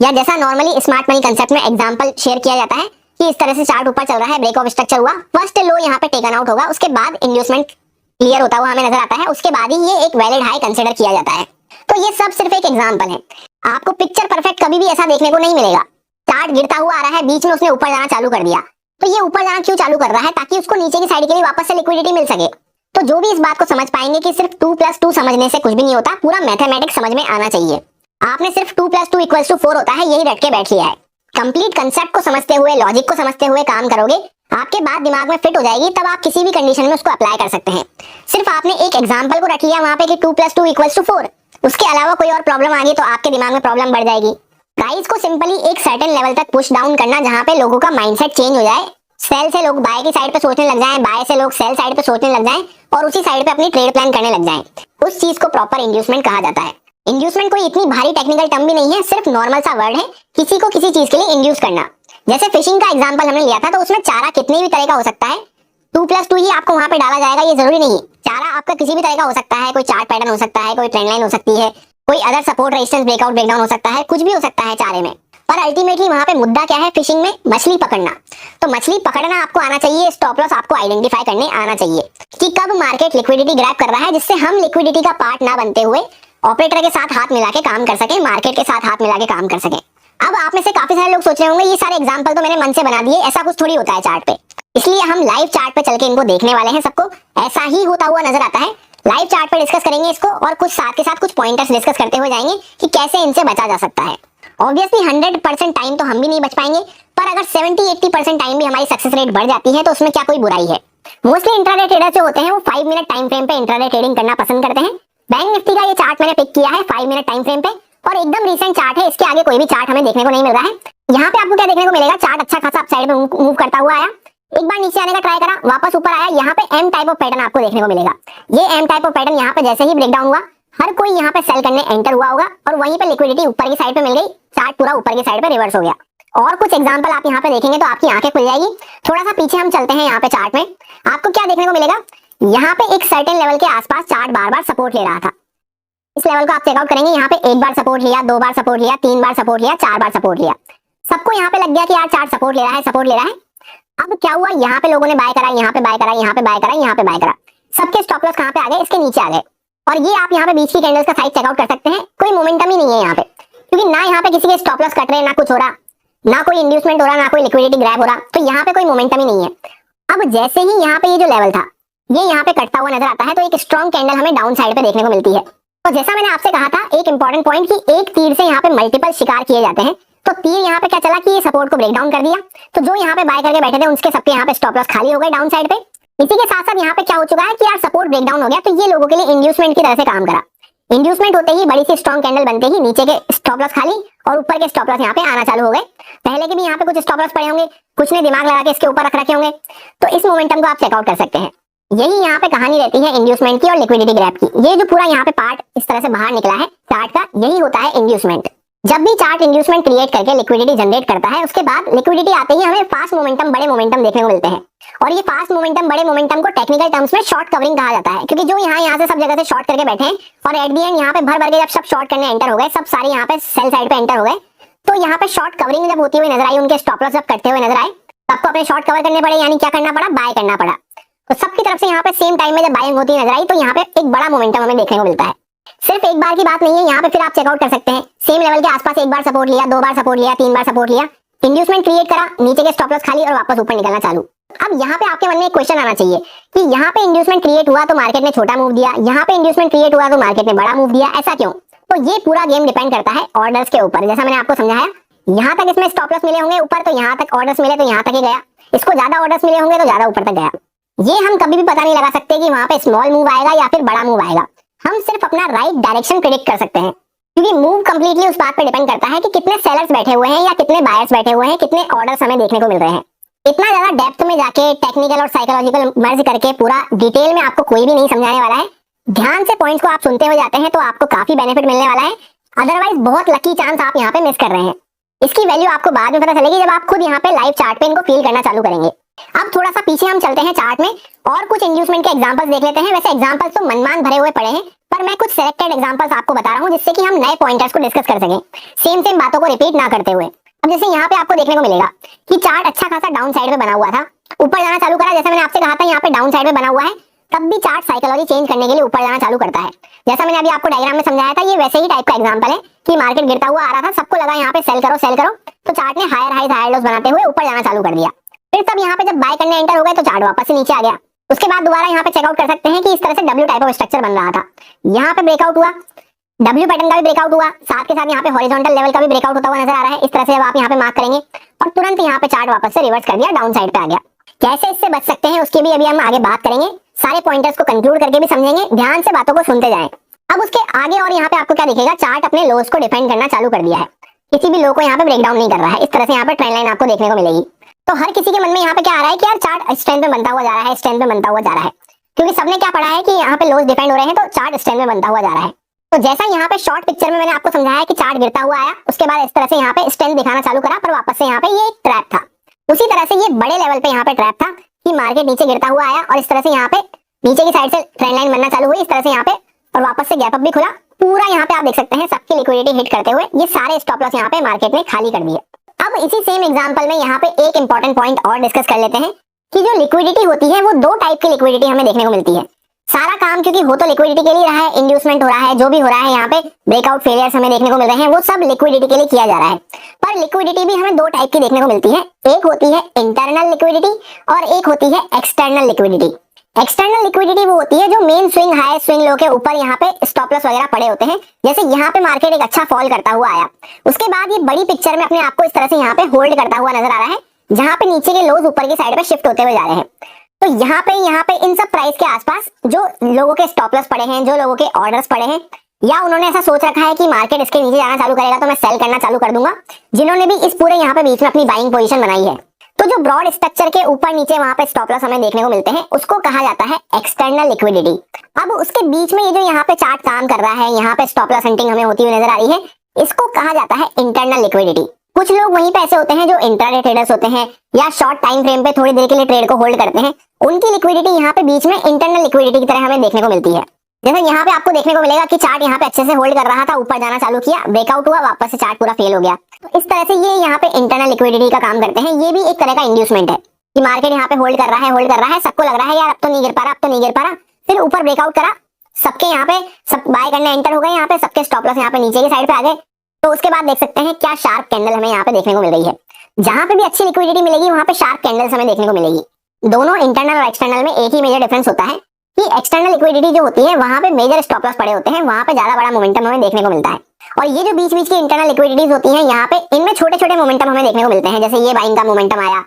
या जैसा नॉर्मली स्मार्ट मनी कंसेप्ट में एग्जांपल शेयर किया जाता है कि इस तरह से चार्ट ऊपर चल रहा है, ब्रेकआउट स्ट्रक्चर हुआ, फर्स्ट लो यहाँ पे टेकन आउट होगा, उसके बाद इंड्यूसमेंट क्लियर होता हुआ हमें नजर आता है, उसके बाद ही ये एक वैलिड हाई कंसीडर किया जाता है। तो ये सब सिर्फ एक एग्जांपल है, आपको पिक्चर परफेक्ट कभी भी ऐसा देखने को नहीं मिलेगा। चार्ट गिरता हुआ आ रहा है, बीच में उसने ऊपर जाना चालू कर दिया, तो ये ऊपर जाना क्यों चालू कर रहा है, ताकि उसको नीचे की साइड के लिए वापस से लिक्विडिटी मिल सके। तो जो भी इस बात को समझ पाएंगे कि सिर्फ 2 + 2 समझने से कुछ भी नहीं होता, पूरा मैथमेटिक्स समझ में आना चाहिए। आपने सिर्फ 2 + 2 = 4 होता है, यही रट के बैठ लिया है। कंप्लीट कंसेप्ट को समझते हुए, लॉजिक को समझते हुए काम करोगे, आपके बात दिमाग में फिट हो जाएगी, तब आप किसी भी कंडीशन में उसको अप्लाई कर सकते हैं। सिर्फ आपने एक एग्जांपल को रख लिया वहां पे कि 2 + 2 = 4, उसके अलावा कोई और प्रॉब्लम आ गई तो आपके दिमाग में प्रॉब्लम बढ़ जाएगी। प्राइस को सिंपली एक सर्टेन लेवल तक पुश डाउन करना, जहां पे लोगों का माइंडसेट चेंज हो जाए, सेल से लोग बाय की साइड पे सोचने लग जाएं, बाय से लोग सेल साइड पे सोचने लग जाएं, और उसी साइड पे अपनी ट्रेड प्लान करने लग जाएं, उस चीज को प्रॉपर इंड्यूसमेंट कहा जाता है। इंड्यूसमेंट कोई इतनी भारी टेक्निकल टर्म भी नहीं है, सिर्फ नॉर्मल सा वर्ड है किसी को किसी चीज के लिए इंड्यूस करना। जैसे फिशिंग का एग्जांपल हमने लिया था, तो उसमें चारा कितने भी तरह का हो सकता है, 2 + 2 ही आपको वहां पे डाला जाएगा, ये जरूरी नहीं। चारा आपका किसी भी तरह का हो सकता है, कोई चार्ट पैटर्न हो सकता है, कोई ट्रेंड लाइन हो सकती है, कोई other support resistance breakout breakdown हो सकता है, कुछ भी हो सकता है चारे में। पर अल्टीमेटली वहां पे मुद्दा क्या है, फिशिंग में मछली पकड़ना। तो मछली पकड़ना आपको आना चाहिए, स्टॉप लॉस आपको आइडेंटिफाई करने आना चाहिे कि कब मार्केट लिक्विडिटी ग्रैब कर रहा है, जिससे हम लिक्विडिटी का पार्ट ना बनते हुए ऑपरेटर के साथ हाथ मिला के काम कर सके, मार्केट के साथ हाथ मिला के काम कर सके। अब आप में से काफी सारे लोग सोच रहे होंगे ये सारे एग्जांपल तो मैंने मन से बना दिए, ऐसा कुछ थोड़ी होता है चार्ट पे, इसलिए हम लाइव चार्ट पे चल के इनको देखने वाले हैं। सबको ऐसा ही होता हुआ नजर आता है, लाइव चार्ट पे डिस्कस करेंगे इसको, और कुछ साथ के साथ कुछ पॉइंटर्स डिस्कस करते हुए जाएंगे कि कैसे इनसे बचा जा सकता है। ऑब्वियसली 100% टाइम तो हम भी नहीं बच पाएंगे, पर अगर 70-80% टाइम भी हमारी सक्सेस रेट बढ़ जाती है तो उसमें क्या कोई बुराई है। मोस्टली इंट्राडे ट्रेडर जो होते हैं वो 5 मिनट टाइम फ्रेम पे इंट्राडे ट्रेडिंग करना पसंद करते हैं। बैंक निफ्टी का ये चार्ट मैंने पिक किया है 5 मिनट टाइम फ्रेम पे और एकदम रीसेंट चार्ट है, इसके आगे कोई भी चार्ट हमें देखने को नहीं मिल रहा है। यहाँ पे आपको क्या देखने को मिलेगा, चार्ट अच्छा खासा अपसाइड में मूव करता हुआ आया, एक बार नीचे आने का ट्राई करा, वापस ऊपर आया। यहाँ पे एम टाइप ऑफ पैटर्न आपको देखने को मिलेगा। ये एम टाइप ऑफ पैटर्न यहाँ पे जैसे ही ब्रेक डाउन हुआ, हर कोई यहाँ पे सेल करने एंटर हुआ होगा और वहीं पे लिक्विडिटी ऊपर की साइड पे मिल गई, चार्ट पूरा ऊपर की साइड पे रिवर्स हो गया। और कुछ एग्जांपल आप यहाँ पे देखेंगे तो आपकी आंखें खुल जाएगी। थोड़ा सा पीछे हम चलते हैं यहाँ पे चार्ट में, आपको क्या देखने को मिलेगा, यहाँ पे एक सर्टेन लेवल के आसपास चार्ट बार बार सपोर्ट ले रहा था। इस लेवल को आप चेकआउट करेंगे, यहाँ पे एक बार सपोर्ट लिया, 2 बार सपोर्ट लिया, 3 बार सपोर्ट लिया, 4 बार सपोर्ट लिया। सबको यहाँ पे लग गया कि यार चार्ट सपोर्ट ले रहा है, सपोर्ट ले रहा है। अब क्या हुआ, यहाँ पे लोगों ने बाय करा, यहाँ पे बाय करा, यहाँ पे बाय करा, यहाँ पे बाय करा। सबके स्टॉप लॉस कहाँ पे आ गए, इसके नीचे आ गए। और ये आप यहाँ पे बीच की कैंडल्स का साइज चेकआउट कर सकते हैं, कोई मोमेंटम ही नहीं है यहाँ पे, क्योंकि ना यहाँ पे किसी के स्टॉप लॉस कट रहे, ना कुछ हो रहा, ना कोई इंड्यूसमेंट हो रहा, ना कोई लिक्विडिटी ग्रैब हो रहा, तो यहाँ पे कोई मोमेंटम ही नहीं है। अब जैसे ही यहाँ पे ये जो लेवल था ये यहाँ पे कटता हुआ नजर आता है, तो एक स्ट्रॉन्ग कैंडल हमें डाउन साइड पे देखने को मिलती है। तो जैसा मैंने आपसे कहा था एक इंपॉर्टेंट पॉइंट कि एक तीर से यहाँ पे मल्टीपल शिकार किए जाते हैं, तो तीर यहाँ पे क्या चला कि ये सपोर्ट को ब्रेक डाउन कर दिया, तो जो यहाँ पे बाय करके बैठे थे उनके सबके यहाँ पे स्टॉप लॉस खाली हो गए डाउन साइड पे। इसी के साथ साथ यहाँ पे क्या हो चुका है कि यार सपोर्ट ब्रेक डाउन हो गया, तो ये लोगों के लिए इंड्यूसमेंट की तरह से काम करा। इंड्यूसमेंट होते ही बड़ी सी स्ट्रॉन्ग कैंडल बनते ही नीचे के स्टॉप लॉस खाली और ऊपर के स्टॉप लॉस यहाँ पे आना चालू हो गए। पहले के भी यहाँ पे कुछ स्टॉप लॉस पड़े होंगे, कुछ ने दिमाग लगा के इसके ऊपर रख रखे होंगे, तो इस मोमेंटम को आप चेकआउट कर सकते हैं। यही यहाँ पे कहानी रहती है इंड्यूसमेंट की और लिक्विडिटी ग्रैब की। ये जो पूरा यहाँ पे पार्ट इस तरह से बाहर निकला है चार्ट का, यही होता है इंड्यूसमेंट। जब भी चार्ट इंड्यूसमेंट क्रिएट करके लिक्विडिटी जनरेट करता है, उसके बाद लिक्विडिटी आते ही हमें फास्ट मोमेंटम, बड़े मोमेंटम देखने को मिलते हैं। और ये फास्ट मोमेंटम, बड़े मोमेंटम को टेक्निकल टर्म्स में शॉर्ट कवरिंग कहा जाता है, क्योंकि जो यहाँ से सब जगह से शॉर्ट करके बैठे हैं और एट दी एंड यहाँ पे भर भर के जब सब शॉर्ट करने एंटर हो गए, सब सारे यहाँ पे सेल साइड पे एंटर हो गए, तो यहाँ पे शॉर्ट कवरिंग जब होती हुई नजर आई, उनके स्टॉप लॉस जब कटते हुए नजर आए, सबको अपने शॉर्ट कवर करने पड़े, यानी क्या करना पड़ा, बाय करना पड़ा। तो सबकी तरफ से यहाँ पे सेम टाइम में जब बाइंग होती नजर आई, तो यहाँ पे एक बड़ा मोमेंटम हमें देखने को मिलता है। सिर्फ एक बार की बात नहीं है, यहाँ पे फिर आप चेकआउट कर सकते हैं, सेम लेवल के आसपास एक बार सपोर्ट लिया, 2 बार सपोर्ट लिया, 3 बार सपोर्ट लिया, इंड्यूसमेंट क्रिएट करा, नीचे के स्टॉप लॉस खाली और वापस ऊपर निकलना चालू। अब यहाँ पे आपके मन में एक क्वेश्चन आना चाहिए कि यहाँ पे इंड्यूसमेंट क्रिएट हुआ तो मार्केट ने छोटा मूव दिया, यहाँ पे इंड्यूसमेंट क्रिएट हुआ तो मार्केट ने बड़ा मूव दिया, ऐसा क्यों? तो ये पूरा गेम डिपेंड करता है ऑर्डर्स के ऊपर। जैसा मैंने आपको समझाया, यहाँ तक इसमें स्टॉप लॉस मिले होंगे ऊपर, तो यहाँ तक ऑर्डर्स मिले तो यहाँ तक ही गया, इसको ज्यादा ऑर्डर्स मिले होंगे तो ज्यादा ऊपर तक गया। ये हम कभी भी पता नहीं लगा सकते कि वहां पे स्मॉल मूव आएगा या फिर बड़ा मूव आएगा। हम सिर्फ अपना राइट डायरेक्शन प्रेडिक्ट कर सकते हैं, क्योंकि मूव कंप्लीटली उस बात पे डिपेंड करता है कि कितने सेलर्स बैठे हुए हैं या कितने बायर्स बैठे हुए हैं, कितने ऑर्डर्स हमें देखने को मिल रहे हैं। इतना ज्यादा डेप्थ में जाके टेक्निकल और साइकोलॉजिकल मर्ज करके पूरा डिटेल में आपको कोई भी नहीं समझाने वाला है। ध्यान से पॉइंट्स को आप सुनते हुए जाते हैं तो आपको काफी बेनिफिट मिलने वाला है, अदरवाइज बहुत लकी चांस आप यहाँ पे मिस कर रहे हैं। इसकी वैल्यू आपको बाद में पता चलेगी जब आप खुद यहाँ पे लाइव चार्ट पे इनको फील करना चालू करेंगे। अब थोड़ा सा पीछे हम चलते हैं चार्ट में और कुछ इंड्यूसमेंट के एग्जांपल्स देख लेते हैं। वैसे एग्जांपल्स तो मनमान भरे हुए पड़े हैं, पर मैं कुछ सिलेक्टेड एग्जांपल्स आपको बता रहा हूँ जिससे कि हम नए पॉइंटर्स को डिस्कस कर सकें, सेम बातों को रिपीट ना करते हुए। अब जैसे यहाँ पे आपको देखने को मिलेगा कि चार्ट अच्छा खासा डाउन साइड में बना हुआ था, ऊपर जाना चालू करा। जैसे मैंने आपसे कहा था यहाँ पे डाउन साइड में बना हुआ है, तब भी चार्ट साइकोलॉजी चेंज करने के लिए ऊपर जाना चालू करता है। जैसा मैंने अभी आपको डायग्राम में समझाया था, ये वैसे ही टाइप का एग्जांपल है कि मार्केट गिरता हुआ आ रहा था, सबको लगा यहाँ पे सेल करो, तो चार्ट ने हायर हाई लोस बनाते हुए ऊपर जाना चालू कर दिया। फिर तब यहाँ पे जब बाय करने एंटर हो गए तो चार्ट वापस से नीचे आ गया। उसके बाद दोबारा यहाँ पे चेकआउट कर सकते हैं कि इस तरह से डब्ल्यू टाइप ऑफ स्ट्रक्चर बन रहा था, यहाँ पे ब्रेकआउट हुआ, डब्ल्यू पैटर्न का भी ब्रेकआउट हुआ, साथ के साथ यहाँ पे हॉरिजॉन्टल लेवल का भी ब्रेकआउट होता हुआ नजर आ रहा है। इस तरह से जब आप यहाँ पे मार्क करेंगे और तुरंत यहाँ पे चार्ट वापस से रिवर्स कर दिया, डाउन साइड पे आ गया। कैसे इससे बच सकते हैं उसकी भी अभी हम आगे बात करेंगे, सारे पॉइंटर्स को कंक्लूड करके भी समझेंगे, ध्यान से बातों को सुनते जाएं। अब उसके आगे और यहाँ पे आपको क्या दिखेगा, चार्ट अपने लोस को डिफेंड करना चालू कर दिया है, किसी भी लो को यहाँ पे ब्रेक डाउन नहीं कर रहा है। इस तरह से यहाँ पे ट्रेंड लाइन आपको देखने को मिलेगी। तो हर किसी के मन में यहाँ पे क्या आ रहा है कि यार चार्ट स्ट्रेंथ में बनता हुआ जा रहा है, स्ट्रेंथ में बनता हुआ जा रहा है, क्योंकि सबने क्या पढ़ा है कि यहाँ पे लोस डिफेंड हो रहे हैं तो चार्ट स्ट्रेंथ में बनता हुआ जा रहा है। तो जैसा यहाँ पे शॉर्ट पिक्चर में मैंने आपको समझाया कि चार्ट गिरता हुआ आया, उसके बाद इस तरह से यहाँ पे स्ट्रेंथ दिखाना चालू करा, पर वापस से यहाँ पे ये एक ट्रैप था। उसी तरह से ये बड़े लेवल पे यहाँ पे ट्रैप था कि मार्केट नीचे गिरता हुआ आया और इस तरह से यहाँ पे नीचे की साइड से ट्रेंड लाइन बनना चालू हुई, इस तरह से यहाँ पे, और वापस से गैप अप भी खुला। पूरा यहाँ पे आप देख सकते हैं सबकी लिक्विडिटी हिट करते हुए ये सारे स्टॉप लॉस यहाँ पे मार्केट ने खाली कर दिए। अब इसी सेम एग्जांपल में यहाँ पे एक इंपॉर्टेंट पॉइंट और डिस्कस कर लेते हैं कि जो लिक्विडिटी होती है वो दो टाइप की लिक्विडिटी हमें देखने को मिलती है। सारा काम क्योंकि हो तो लिक्विडिटी के लिए रहा है, इंड्यूसमेंट हो रहा है, जो भी हो रहा है यहाँ पे ब्रेकआउट फेलियर्स हमें देखने को मिल रहे हैं, वो सब लिक्विडिटी के लिए किया जा रहा है। पर लिक्विडिटी भी हमें दो टाइप की देखने को मिलती है, एक होती है इंटरनल लिक्विडिटी और एक होती है एक्सटर्नल लिक्विडिटी। एक्सटर्नल लिक्विडिटी वो होती है जो main swing high swing low के ऊपर यहाँ पे स्टॉप लॉस वगैरह पड़े होते हैं। जैसे यहाँ पे मार्केट एक अच्छा फॉल करता हुआ आया, उसके बाद ये बड़ी पिक्चर में अपने आप को इस तरह से यहाँ पे होल्ड करता हुआ नजर आ रहा है, जहाँ पे नीचे के लोज ऊपर की साइड पे शिफ्ट होते हुए जा रहे हैं। तो यहाँ पे इन सब प्राइस के आसपास जो लोगों के स्टॉप लॉस पड़े हैं, जो लोगों के ऑर्डर्स पड़े हैं, या उन्होंने ऐसा सोच रखा है कि मार्केट इसके नीचे जाना चालू करेगा तो मैं सेल करना चालू कर दूंगा, जिन्होंने भी इस पूरे यहाँ पे बीच में अपनी बाइंग पोजीशन बनाई है, तो जो ब्रॉड स्ट्रक्चर के ऊपर नीचे वहां पे स्टॉप लॉस हमें देखने को मिलते हैं, उसको कहा जाता है एक्सटर्नल लिक्विडिटी। अब उसके बीच में ये जो यहाँ पे चार्ट काम कर रहा है, यहाँ पे स्टॉप लॉस हंटिंग हमें होती हुई नजर आ रही है, इसको कहा जाता है इंटरनल लिक्विडिटी। कुछ लोग वहीं पे ऐसे होते हैं जो इंट्राडे ट्रेडर्स होते हैं या शॉर्ट टाइम फ्रेम पे थोड़ी देर के लिए ट्रेड को होल्ड करते हैं, उनकी लिक्विडिटी यहाँ पे बीच में इंटरनल लिक्विडिटी की तरह हमें देखने को मिलती है। जैसे यहाँ पे आपको देखने को मिलेगा कि चार्ट यहाँ पे अच्छे से होल्ड कर रहा था, ऊपर जाना चालू किया, ब्रेकआउट हुआ, वापस से चार्ट पूरा फेल हो गया। तो इस तरह से ये यहाँ पे इंटरनल लिक्विडिटी का काम करते हैं। ये भी एक तरह का इंड्यूसमेंट है कि मार्केट यहाँ पे होल्ड कर रहा है, सबको लग रहा है यार अब तो नहीं गिर पा रहा, फिर ऊपर ब्रेकआउट करा, सबके यहाँ पे सब बाय करने एंटर हो गए, यहाँ पे सबके स्टॉप लॉस यहाँ पे नीचे की साइड पे आ गए। तो उसके बाद देख सकते हैं क्या शार्प कैंडल हमें यहाँ पे देखने को मिल रही है। जहां पे भी अच्छी लिक्विडिटी मिलेगी वहां पे शार्प कैंडल्स हमें देखने को मिलेगी। दोनों इंटरनल और एक्सटर्नल में एक ही मेजर डिफरेंस होता है कि एक्सटर्नल लिक्विडिटी जो होती है वहां पे मेजर स्टॉप लॉस पड़े होते हैं, वहां पे ज्यादा बड़ा मोमेंटम हमें देखने को मिलता है। और ये जो बीच बीच की इंटरनल लिक्विडिटीज होती हैं, यहाँ पे इनमें छोटे छोटे मोमेंटम हमें देखने को मिलते हैं। जैसे ये बाइंग का मोमेंटम आया,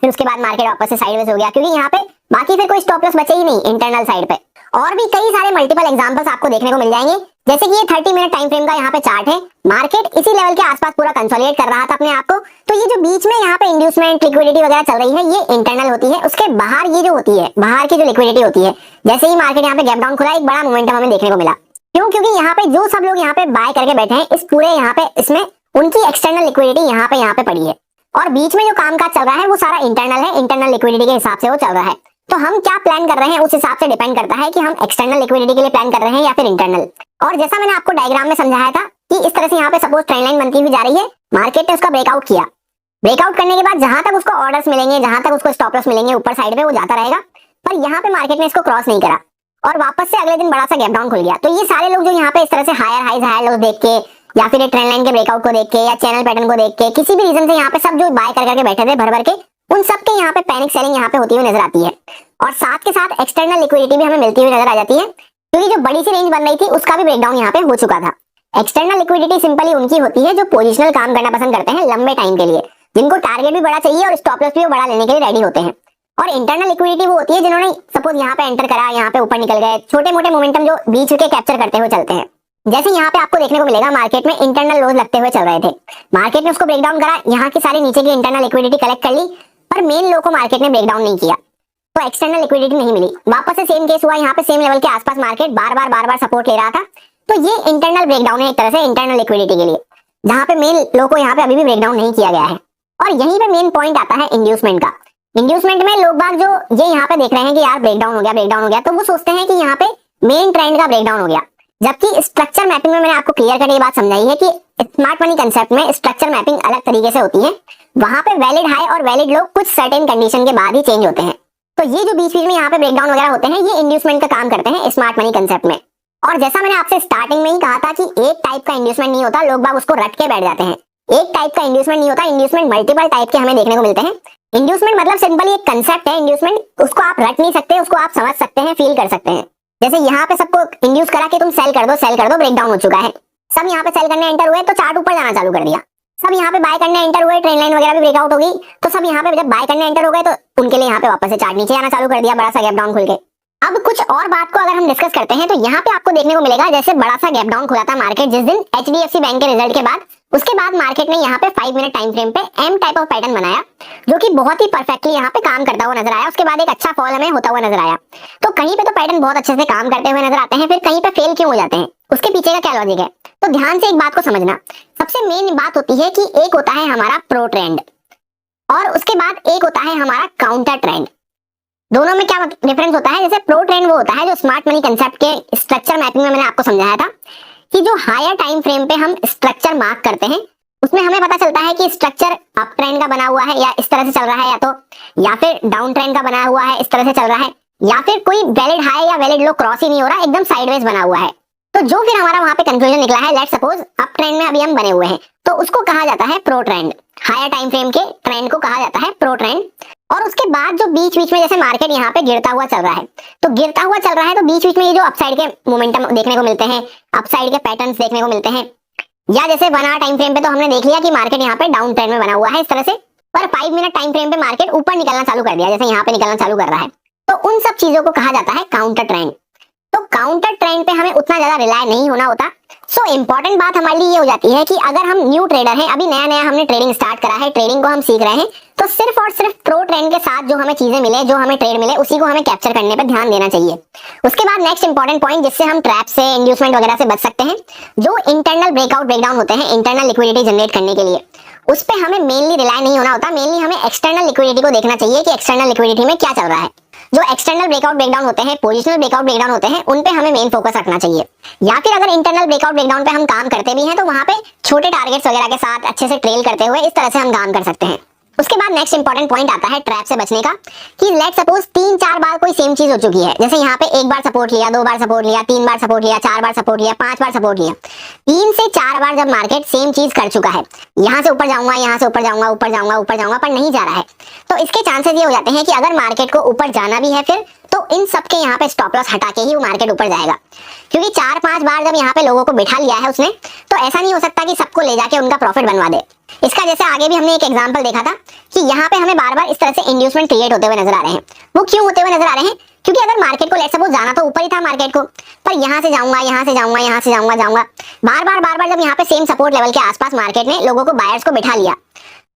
फिर उसके बाद मार्केट वापस से साइडवेज हो गया, क्योंकि यहाँ पे बाकी फिर कोई स्टॉप लॉस बचे ही नहीं इंटरनल साइड पे। और भी कई सारे मल्टीपल एग्जांपल्स आपको देखने को मिल जाएंगे। जैसे कि ये 30 मिनट टाइम फ्रेम का यहाँ पे चार्ट है, मार्केट इसी लेवल के आसपास पूरा कंसोलिडेट कर रहा था अपने आप को। तो ये जो बीच में यहाँ पे इंड्यूसमेंट लिक्विडिटी वगैरह चल रही है, ये इंटरनल होती है। उसके बाहर ये जो होती है, बाहर की जो लिक्विडिटी होती है, जैसे ही मार्केट यहाँ पे गैप डाउन खुला, एक बड़ा मोमेंटम हमें देखने को मिला। क्यों? क्योंकि यहाँ पे जो सब लोग यहाँ पे बाय करके बैठे हैं, इस पूरे यहाँ पे इसमें उनकी एक्सटर्नल लिक्विडिटी यहाँ पे पड़ी है, और बीच में जो कामकाज चल रहा है वो सारा इंटरनल है, इंटरनल लिक्विडिटी के हिसाब से वो चल रहा है। तो हम क्या प्लान कर रहे हैं उस हिसाब से डिपेंड करता है कि हम एक्सटर्नल लिक्विडिटी के लिए प्लान कर रहे हैं या फिर इंटरनल। और जैसा मैंने आपको डायग्राम में समझाया था कि इस तरह से यहाँ पे सपोज ट्रेंड लाइन बनती हुई जा रही है, मार्केट ने उसका ब्रेकआउट किया, ब्रेकआउट करने के बाद जहां तक उसको ऑर्डर्स मिलेंगे, जहां तक उसको स्टॉप लॉस मिलेंगे ऊपर साइड पे, वो जाता रहेगा। पर यहाँ पे मार्केट ने इसको क्रॉस नहीं करा और वापस से अगले दिन बड़ा सा गैप डाउन खुल गया। तो ये सारे लोग जो यहाँ पे इस तरह से हायर हाइज हायर लोस देख के, या फिर ट्रेंड लाइन के ब्रेकआउट को देख के, या चैनल पैटर्न को देख के, किसी भी रीजन से यहाँ पे सब जो बाय कर करके बैठे थे भर भर के, उन सब के यहाँ पे पैनिक सेलिंग यहाँ पे होती हुई नजर आती है। और साथ के साथ एक्सटर्नल लिक्विडिटी भी हमें मिलती हुई नजर आ जाती है, क्योंकि जो बड़ी सी रेंज बन रही थी उसका भी ब्रेकडाउन यहाँ पे हो चुका था। एक्सटर्नल लिक्विडिटी सिंपली उनकी होती है जो पोजिशनल काम करना पसंद करते हैं लंबे टाइम के लिए, जिनको टारगेट भी बड़ा चाहिए और स्टॉप लॉस भी वो बड़ा लेने के लिए रेडी होते हैं। और इंटरनल लिक्विडिटी वो होती है जिन्होंने सपोज यहाँ पे एंटर करा, यहाँ पे ऊपर निकल गए, छोटे मोटे मोमेंटम जो बीच के कैप्चर करते हुए चलते हैं। जैसे यहाँ पे आपको देखने को मिलेगा मार्केट में इंटरनल लोज लगते हुए चल रहे थे, मार्केट ने उसको ब्रेकडाउन करा, यहाँ की सारी नीचे की इंटरनल लिक्विडिटी कलेक्ट कर ली, पर मेन लो को मार्केट ने ब्रेकडाउन नहीं किया, तो एक्सटर्नल लिक्विडिटी नहीं मिली। वापस से सेम केस हुआ, यहाँ पे सेम लेवल के आसपास मार्केट बार बार सपोर्ट ले रहा था। तो ये इंटरनल ब्रेकडाउन है एक तरह से इंटरनल लिक्विडिटी के लिए, जहाँ पे मेन लो को यहाँ पे अभी भी ब्रेकडाउन नहीं किया गया है। और यहीं पे मेन पॉइंट आता है इंड्यूसमेंट का। इंड्यूसमेंट में लोग बाग जो ये यहाँ पे देख रहे हैं कि यार ब्रेकडाउन हो गया, तो वो सोचते हैं कि यहाँ पे मेन ट्रेंड का ब्रेकडाउन हो गया। जबकि स्ट्रक्चर मैपिंग में मैंने आपको क्लियर कट ये बात समझाई है कि स्मार्ट मनी कंसेप्ट में स्ट्रक्चर मैपिंग अलग तरीके से होती है। वहां पे वैलिड हाई और वैलिड लो कुछ सर्टेन कंडीशन के बाद ही चेंज होते हैं। तो ये जो बीच बीच में यहाँ पे ब्रेकडाउन वगैरह होते हैं, ये इंड्यूसमेंट का काम करते हैं स्मार्ट मनी कंसेप्ट में। और जैसा मैंने आपसे स्टार्टिंग में ही कहा था कि एक टाइप का इंड्यूसमेंट नहीं होता, लोग बाग उसको रट के बैठ जाते हैं। एक टाइप का इंड्यूसमेंट नहीं होता, इंड्यूसमेंट मल्टीपल टाइप के हमें देखने को मिलते हैं। इंड्यूसमेंट मतलब सिंपली एक कंसेप्ट है। इंड्यूसमेंट उसको आप रट नहीं सकते, उसको आप समझ सकते हैं, फील कर सकते हैं। जैसे यहाँ पे सबको इंड्यूस करा कि तुम सेल कर दो, ब्रेकडाउन हो चुका है, सब यहाँ पे सेल करने एंटर हुए तो चार्ट ऊपर जाना चालू कर दिया। सब यहाँ पे बाय करने एंटर हुए, ट्रेंड लाइन वगैरह भी ब्रेकआउट होगी, तो सब यहाँ पे जब बाय करने एंटर हो गए तो उनके लिए यहाँ पे वापस से चार्ट नीचे आना चालू कर दिया, बड़ा सा गैप डाउन खुल के। अब कुछ और बात को अगर हम डिस्कस करते हैं तो यहाँ पे आपको देखने को मिलेगा जैसे बड़ा सा गैप डाउन खुला था मार्केट जिस दिन HDFC बैंक के रिजल्ट के बाद, उसके बाद मार्केट ने यहाँ पे 5 मिनट टाइम फ्रेम पे एम टाइप ऑफ पैटर्न बनाया, जो कि बहुत ही परफेक्टली यहाँ पे काम करता हुआ नजर आया। उसके बाद एक अच्छा फॉल हमें होता हुआ नजर आया। तो कहीं पे तो पैटर्न बहुत अच्छे से काम करते हुए नजर आते हैं, फिर कहीं पे फेल क्यों हो जाते हैं, उसके पीछे का क्या लॉजिक है। तो ध्यान से एक बात को समझना। सबसे मेन बात होती है कि एक होता है हमारा प्रो ट्रेंड और उसके बाद एक होता है हमारा काउंटर ट्रेंड। दोनों में क्या डिफरेंस होता है? जैसे प्रो ट्रेंड वो होता है जो स्मार्ट मनी कंसेप्ट के स्ट्रक्चर मैपिंग में मैंने आपको समझाया था कि जो हायर टाइम फ्रेम पे हम स्ट्रक्चर मार्क करते हैं, उसमें हमें पता चलता है कि स्ट्रक्चर अप ट्रेंड का बना हुआ है या इस तरह से चल रहा है, या फिर डाउन ट्रेंड का बना हुआ है इस तरह से चल रहा है, या फिर कोई वैलिड हाई या वैलिड लो क्रॉस ही नहीं हो रहा, एकदम साइडवेज बना हुआ है। तो जो फिर हमारा वहां पे कंक्लूजन निकला है, लेट्स सपोज अप ट्रेंड में अभी हम बने हुए हैं, तो उसको कहा जाता है pro trend. Higher time frame के ट्रेंड को कहा जाता है प्रो ट्रेंड। और उसके बाद जो बीच बीच में जैसे मार्केट यहाँ पे गिरता हुआ चल रहा है, तो गिरता हुआ चल रहा है तो बीच बीच में ये जो अपसाइड के मोमेंटम देखने को मिलते हैं, अपसाइड के पैटर्न्स देखने को मिलते हैं, या जैसे 1 आवर टाइम फ्रेम पे तो हमने देख लिया कि मार्केट यहाँ पे डाउन ट्रेंड में बना हुआ है इस तरह से, पर 5 मिनट टाइम फ्रेम पे मार्केट ऊपर निकलना चालू कर दिया, जैसे यहाँ पे निकलना चालू कर रहा है। तो उन सब चीजों को कहा जाता है काउंटर ट्रेंड। तो काउंटर ट्रेंड पे हमें उतना ज्यादा रिलाय नहीं होना होता। सो इम्पोर्टेंट बात हमारे लिए ये हो जाती है कि अगर हम न्यू ट्रेडर हैं, अभी नया नया हमने ट्रेडिंग स्टार्ट करा है, ट्रेडिंग को हम सीख रहे हैं, तो सिर्फ और सिर्फ प्रो ट्रेंड के साथ जो हमें चीजें मिले, जो हमें ट्रेड मिले, उसी को हमें कैप्चर करने पर ध्यान देना चाहिए। उसके बाद नेक्स्ट इंपॉर्टेंट पॉइंट जिससे हम ट्रैप से, इंड्यूसमेंट वगैरह से बच सकते हैं, जो इंटरनल ब्रेकआउट ब्रेकडाउन होते हैं इंटरनल लिक्विडिटी जनरेट करने के लिए, उस पर हमें मेनली रिलाय नहीं होना होता। मेनली हमें एक्सटर्नल लिक्विडिटी को देखना चाहिए कि एक्सटर्नल लिक्विडिटी में क्या चल रहा है। जो एक्सटर्नल ब्रेकआउट ब्रेकडाउन होते हैं, पोजिशनल ब्रेकआउट ब्रेकडाउन होते हैं, उन पे हमें मेन फोकस रखना चाहिए। या फिर अगर इंटरनल ब्रेकआउट ब्रेकडाउन पे हम काम करते भी हैं तो वहां पे छोटे टारगेट्स वगैरह के साथ अच्छे से ट्रेल करते हुए इस तरह से हम काम कर सकते हैं। उसके बाद नेक्स्ट इंपॉर्टेंट पॉइंट आता है ट्रैप से बचने का, कि लेट सपोज 3-4 बार कोई सेम चीज हो चुकी है, जैसे यहाँ पे एक बार सपोर्ट लिया, 2 बार सपोर्ट लिया, 3 बार सपोर्ट लिया, 4 बार सपोर्ट लिया, 5 बार सपोर्ट लिया, 3 से 4 बार जब मार्केट सेम चीज कर चुका है, यहाँ से ऊपर जाऊंगा, यहाँ से ऊपर जाऊंगा, ऊपर जाऊंगा, ऊपर जाऊंगा, पर नहीं जा रहा है, तो इसके चांसेस ये हो जाते हैं कि अगर मार्केट को ऊपर जाना भी है फिर तो इन सब के यहाँ पे स्टॉप लॉस हटा के ही वो मार्केट ऊपर जाएगा। क्योंकि 4-5 बार जब यहाँ पे लोगों को बिठा लिया है उसने, तो ऐसा नहीं हो सकता कि सबको ले जाके उनका प्रॉफिट बनवा दे। इसका जैसे आगे भी हमने एक एग्जांपल देखा था कि यहाँ पे हमें बार बार इस तरह से इंड्यूसमेंट क्रिएट होते हुए नजर आ रहे हैं। वो क्यों होते हुए नजर आ रहे हैं? क्योंकि अगर मार्केट को लेट सपोज जाना तो ऊपर ही था मार्केट को, पर यहाँ से जाऊंगा, यहाँ से जाऊंगा, यहाँ से जाऊंगा, बार बार जब यहाँ पे सेम सपोर्ट लेवल के आसपास मार्केट ने लोगों को, बायर्स को बिठा लिया,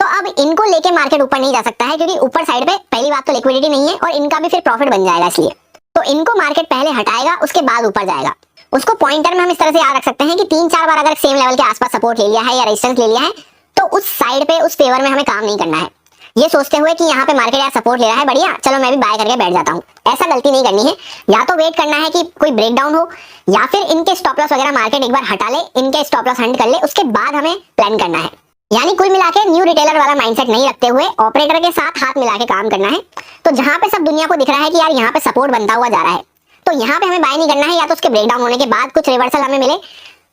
तो अब इनको लेके मार्केट ऊपर नहीं जा सकता है, क्योंकि ऊपर साइड पे पहली बात तो लिक्विडिटी नहीं है और इनका भी फिर प्रॉफिट बन जाएगा। इसलिए तो इनको मार्केट पहले हटाएगा, उसके बाद ऊपर जाएगा। उसको पॉइंटर में हम इस तरह से याद रख सकते हैं कि 3-4 बार अगर सेम लेवल के आसपास सपोर्ट ले लिया है या रेजिस्टेंस ले लिया है, तो उस साइड पे, उस फेवर में हमें काम नहीं करना है, ये सोचते हुए कि यहाँ पे मार्केट यार सपोर्ट ले रहा है, बढ़िया, चलो मैं भी बाय करके बैठ जाता हूँ। ऐसा गलती नहीं करनी है। या तो वेट करना है कि कोई ब्रेकडाउन हो, या फिर इनके स्टॉप लॉस वगैरह मार्केट एक बार हटा ले, इनके स्टॉप लॉस हंट कर ले, उसके बाद हमें प्लान करना है। यानी कुल मिला के न्यू रिटेलर वाला माइंडसेट नहीं रखते हुए ऑपरेटर के साथ हाथ मिला के काम करना है। तो जहां पे सब दुनिया को दिख रहा है कि यार यहाँ पे सपोर्ट बनता हुआ जा रहा है, तो यहाँ पे हमें बाय नहीं करना है। या तो उसके ब्रेकडाउन होने के बाद कुछ रिवर्सल हमें मिले,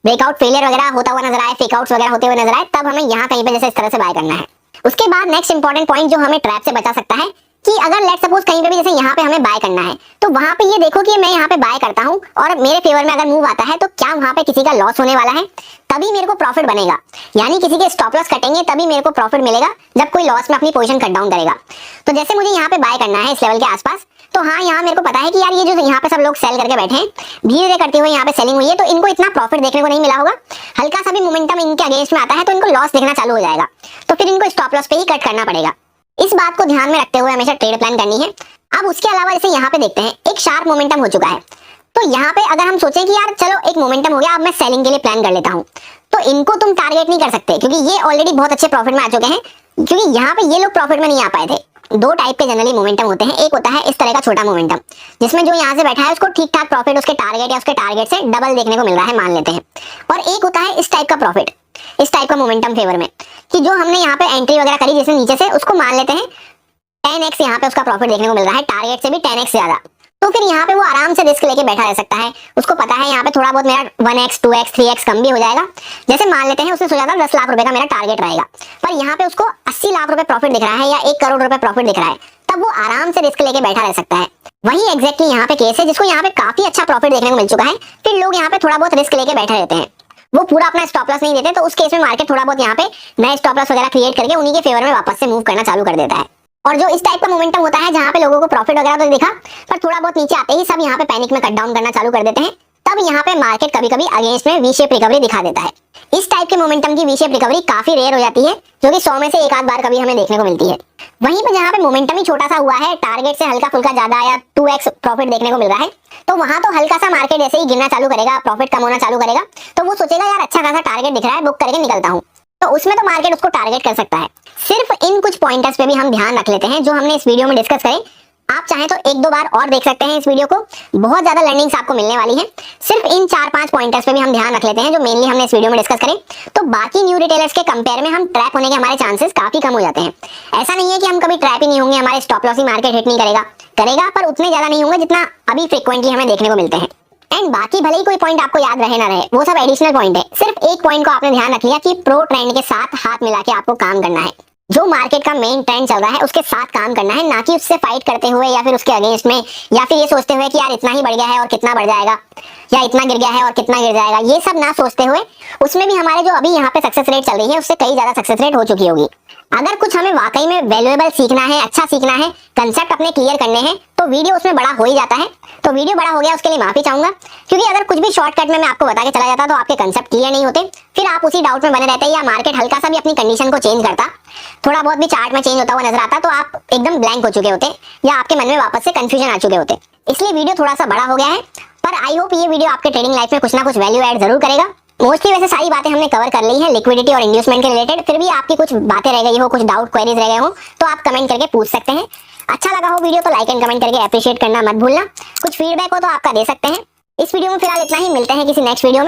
ब्रेकआउट फेलियर वगैरह होता हुआ नजर आए, फेकआउट्स वगैरह होते हुए नजर आए, तब हमें यहाँ कहीं पे जैसे इस तरह से बाय करना है। उसके बाद नेक्स्ट इंपॉर्टेंट पॉइंट जो हमें ट्रैप से बचा सकता है, कि अगर लेट सपोज कहीं पे भी जैसे यहाँ पे हमें बाय करना है, तो वहां पे ये देखो कि मैं यहाँ पे बाय करता हूँ और मेरे फेवर में अगर मूव आता है, तो क्या वहां पे किसी का लॉस होने वाला है? तभी मेरे को प्रॉफिट बनेगा। यानी किसी के स्टॉप लॉस कटेंगे तभी मेरे को प्रॉफिट मिलेगा, जब कोई लॉस में अपनी पोजीशन कट डाउन करेगा। तो जैसे मुझे यहाँ पे बाय करना है इस लेवल के आसपास, तो हाँ, यहाँ मेरे को पता है कि यार ये जो यहाँ पे सब लोग सेल करके बैठे हैं, धीरे धीरे करते हुए यहाँ पे सेलिंग हुई है, तो इनको इतना प्रॉफिट देखने को नहीं मिला होगा। हल्का सा भी मोमेंटम इनके अगेंस्ट में आता है तो इनको लॉस दिखना चालू हो जाएगा, तो फिर इनको स्टॉप लॉस पे ही कट करना पड़ेगा। इस बात को ध्यान में रखते हुए हमेशा ट्रेड प्लान करनी है। अब उसके अलावा जैसे यहाँ पे देखते हैं एक शार्प मोमेंटम हो चुका है, तो यहाँ पे अगर हम सोचें कि यार चलो एक मोमेंटम हो गया, अब मैं सेलिंग के लिए प्लान कर लेता हूँ, तो इनको तुम टारगेट नहीं कर सकते, क्योंकि ये ऑलरेडी बहुत अच्छे प्रॉफिट में आ चुके हैं। क्योंकि यहाँ पे ये लोग प्रॉफिट में नहीं आ पाए थे। दो टाइप के जनरली मोमेंटम होते हैं। एक होता है इस तरह का छोटा मोमेंटम, जिसमें जो यहाँ से बैठा है उसको ठीक ठाक प्रॉफिट उसके टारगेट या उसके टारगेट से डबल देखने को मिल रहा है, मान लेते हैं। और एक होता है इस टाइप का प्रॉफिट, इस टाइप का मोमेंटम फेवर में, कि जो हमने यहाँ पे एंट्री वगैरह करी जैसे नीचे से, उसको मान लेते हैं 10x यहाँ पे उसका प्रॉफिट देखने को मिल रहा है, टारगेट से भी 10x ज्यादा। तो फिर यहाँ पे वो आराम से रिस्क लेके बैठा रह सकता है। उसको पता है यहाँ पे थोड़ा बहुत मेरा 1x 2x 3x कम भी हो जाएगा। जैसे मान लेते हैं उसने सोचा था 10 लाख रुपए का मेरा टारगेट रहेगा, पर यहाँ पे उसको 80 लाख रुपए प्रॉफिट दिख रहा है या 1 करोड़ रुपए प्रॉफिट दिख रहा है, तब वो आराम से रिस्क लेके बैठा रह सकता है। वही एग्जैक्टली यहाँ पे केस है, जिसको यहाँ पे काफी अच्छा प्रॉफिट देखने को मिल चुका है, फिर लोग यहाँ पे थोड़ा बहुत रिस्क लेके बैठे रहते हैं, वो पूरा अपना स्टॉप लॉस नहीं देते। तो उस केस में मार्केट थोड़ा बहुत यहाँ पे नए स्टॉप लॉस वगैरह क्रिएट करके उन्हीं के फेवर में वापस से मूव करना चालू कर देता है। और जो इस टाइप का मोमेंटम होता है, जहाँ पे लोगों को प्रॉफिट वगैरह तो दिखा, पर थोड़ा बहुत नीचे आते ही सब यहाँ पे पैनिक में कट डाउन करना चालू कर देते हैं, तब यहाँ पे मार्केट कभी कभी अगेंस्ट में वी शेप रिकवरी दिखा देता है। इस टाइप के मोमेंटम की वी शेप रिकवरी काफी रेयर हो जाती है, जो कि 100 में से एक आध बार कभी हमें देखने को मिलती है। वहीं पे जहाँ पे मोमेंटम ही छोटा सा हुआ है, टारगेट से हल्का फुल्का ज्यादा या 2x प्रॉफिट देखने को मिल रहा है, तो वहां तो हल्का सा मार्केट जैसे ही गिरना चालू करेगा, प्रॉफिट कम होना चालू करेगा, तो वो सोचेगा यार अच्छा खासा टारगेट दिख रहा है, बुक करके निकलता हूँ, तो उसमें तो मार्केट उसको टारगेट कर सकता है। सिर्फ इन कुछ पॉइंटर्स पे भी हम ध्यान रख लेते हैं जो हमने इस वीडियो में डिस्कस करे। आप चाहें तो 1-2 बार और देख सकते हैं इस वीडियो को, बहुत ज्यादा लर्निंग्स आपको मिलने वाली है। सिर्फ इन 4-5 पॉइंटर्स पे भी हम ध्यान रख लेते हैं जो मेनली हमने इस वीडियो में डिस्कस करे, तो बाकी न्यू रिटेलर्स के कंपेयर में हम ट्रैप होने के हमारे चांसेस काफी कम हो जाते हैं। ऐसा नहीं है कि हम कभी ट्रैप ही नहीं होंगे, हमारे स्टॉप लॉस ही मार्केट हिट नहीं करेगा, पर उतने ज्यादा नहीं होंगे जितना अभी फ्रीक्वेंटली हमें देखने को मिलते हैं। एंड बाकी भले ही कोई पॉइंट आपको याद रहे ना रहे, वो सब एडिशनल पॉइंट है। सिर्फ एक पॉइंट को आपने ध्यान रख लिया कि प्रो ट्रेंड के साथ हाथ मिला के आपको काम करना है। जो मार्केट का मेन ट्रेंड चल रहा है उसके साथ काम करना है, ना कि उससे फाइट करते हुए या फिर उसके अगेंस्ट में, या फिर ये सोचते हुए कि यार इतना ही बढ़ गया है और कितना बढ़ जाएगा, या इतना गिर गया है और कितना गिर जाएगा। ये सब ना सोचते हुए, उसमें भी हमारे जो अभी यहाँ पे सक्सेस रेट चल रही है उससे कई ज्यादा सक्सेस रेट हो चुकी होगी। अगर कुछ हमें वाकई में वैल्यूएबल सीखना है, अच्छा सीखना है, कंसेप्ट अपने क्लियर करने हैं, तो वीडियो उसमें बड़ा हो ही जाता है। तो वीडियो बड़ा हो गया उसके लिए माफी चाहूंगा, क्योंकि अगर कुछ भी शॉर्टकट में मैं आपको बता के चला जाता तो आपके कंसेप्ट क्लियर नहीं होते, फिर आप उसी डाउट में बने रहते, या मार्केट हल्का सा भी अपनी कंडीशन को चेंज करता, थोड़ा बहुत भी चार्ट में चेंज होता हुआ नजर आता, तो आप एकदम ब्लैंक हो चुके होते, या आपके मन में वापस से कंफ्यूजन आ चुके होते। इसलिए वीडियो थोड़ा सा बड़ा हो गया है, पर आई होप ये वीडियो आपके ट्रेडिंग लाइफ में कुछ ना कुछ वैल्यू ऐड जरूर करेगा। मोस्टली वैसे सारी बातें हमने कवर कर ली है लिक्विडिटी और इंड्यूसमेंट के रिलेटेड, फिर भी आपकी कुछ बातें रह गई हो, कुछ डाउट क्वेरीज रह गए हो, तो आप कमेंट करके पूछ सकते हैं। अच्छा लगा हो वीडियो तो लाइक एंड कमेंट करके अप्रिशिएट करना मत भूलना। कुछ फीडबैक हो तो आपका दे सकते हैं। इस वीडियो में फिलहाल इतना ही, मिलते हैं किसी नेक्स्ट वीडियो में।